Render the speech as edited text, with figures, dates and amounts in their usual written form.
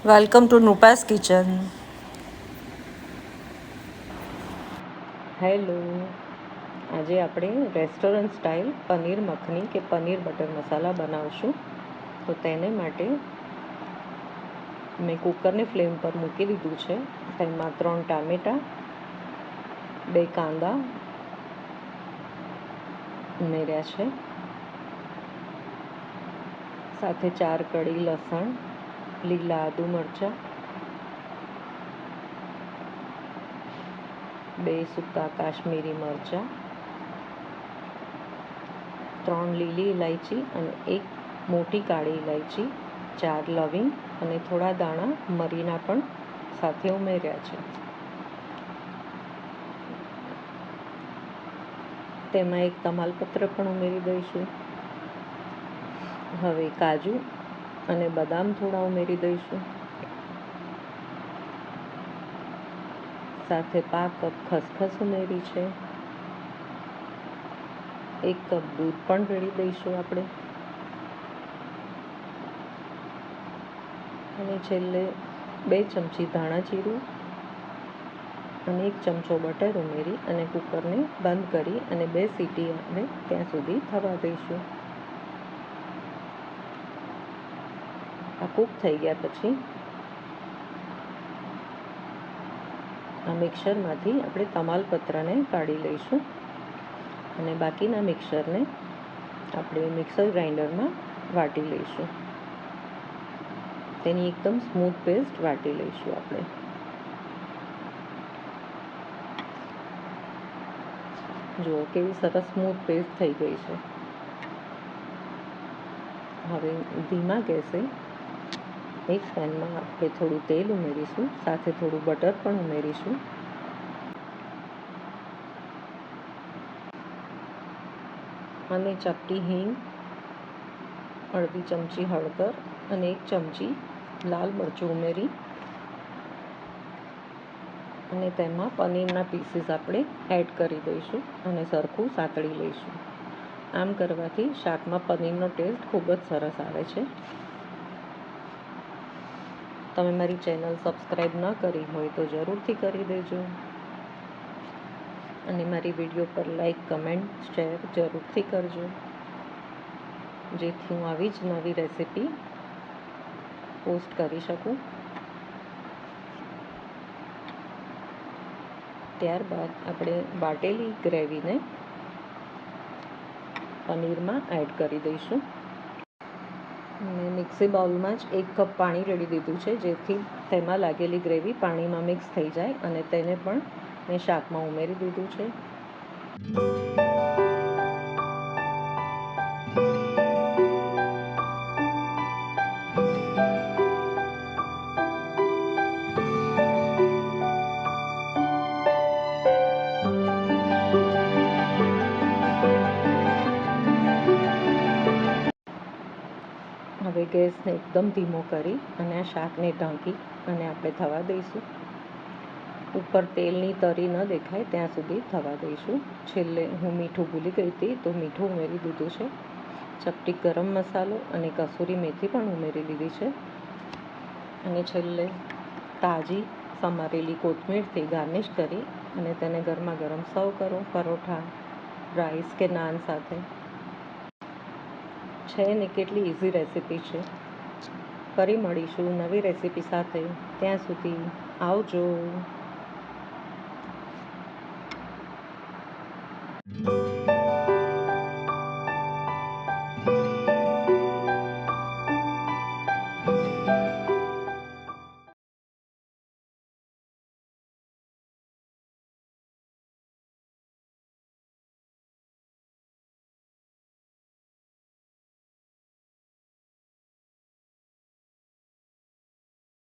Welcome to Nupa's kitchen. Hello, આજે આપણે restaurant style paneer makhani કે પનીર બટર મસાલા બનાવશું. તો તેને માટે મેં કુકરને ફ્લેમ પર મૂકી દીધું છે. તેમાં 3 ટામેટાં, 2 કાંદા ઉમેર્યા છે, સાથે 4 કળી લસણ, લીલા આદુ મરચાં, 2 સૂકા કાશ્મીરી મરચાં, 3 લીલી ઇલાયચી અને 1 મોટી કાળી ઇલાયચી, 4 લવિંગ અને થોડા દાણા મરીના પણ સાથે ઉમેર્યા છે. તેમાં 1 તમાલપત્ર પણ ઉમેરી દઈશું. હવે કાજુ અને બદામ થોડા ઉમેરી દઈશું. સાથે 1/2 કપ ખસખસ ઉમેરી છે. 1 કપ દૂધ પણ રેડી દઈશું આપણે. અને છેલ્લે 2 ચમચી ધાણા જીરું અને 1 ચમચો બટર ઉમેરી અને કુકરને બંધ કરી અને 2 સીટી આવે ત્યાં સુધી થવા દઈશું. આ કૂક થઈ ગયા પછી આ મિક્સરમાંથી આપણે તમાલપત્રને કાઢી લઈશું અને બાકીના મિક્સરને આપણે મિક્સર ગ્રાઇન્ડરમાં વાટી લઈશું. તેની એકદમ સ્મૂથ પેસ્ટ વાટી લઈશું આપણે. જુઓ કેવી સરસ સ્મૂથ પેસ્ટ થઈ ગઈ છે. હવે ધીમા ગેસે એક પેનમાં આપણે થોડું તેલ ઉમેરીશું, સાથે થોડું બટર પણ ઉમેરીશું. અને ચપટી હિંગ, અડધી ચમચી હળદર અને 1 ચમચી લાલ મરચું ઉમેરી અને તેમાં પનીરના પીસીસ આપણે એડ કરી દઈશું અને સરખું સાતળી લઈશું. આમ કરવાથી શાકમાં પનીરનો ટેસ્ટ ખૂબ જ સરસ આવે છે. તમે મારી ચેનલ સબસ્ક્રાઈબ ન કરી હોય તો જરૂરથી કરી દેજો અને મારી વિડીયો પર લાઈક, કમેન્ટ, શેર જરૂરથી કરજો, જેથી હું આવી જ નવી રેસીપી પોસ્ટ કરી શકું. ત્યારબાદ આપણે વાટેલી ગ્રેવીને પનીરમાં એડ કરી દઈશું. મેં મિક્સી બાઉલમાં જ 1 કપ પાણી રેડી દીધું છે, જેથી તેમાં લાગેલી ગ્રેવી પાણીમાં મિક્સ થઈ જાય અને તેને પણ મેં શાકમાં ઉમેરી દીધું છે. હવે ગેસને એકદમ ધીમો કરી અને આ શાકને ઢાંકી અને આપણે થવા દઈશું. ઉપર તેલની તરી ન દેખાય ત્યાં સુધી થવા દઈશું. છેલ્લે હું મીઠું ભૂલી ગઈ હતી તો મીઠું ઉમેરી દીધું છે. ચપટી ગરમ મસાલો અને કસૂરી મેથી પણ ઉમેરી દીધી છે. અને છેલ્લે તાજી સમારેલી કોથમીરથી ગાર્નિશ કરી અને તેને ગરમા ગરમ સર્વ કરો પરોઠા, રાઈસ કે નાન સાથે. છે ને કેટલી ઇઝી રેસીપી છે. ફરી મળીશું નવી રેસીપી સાથે. ત્યાં સુધી આવજો.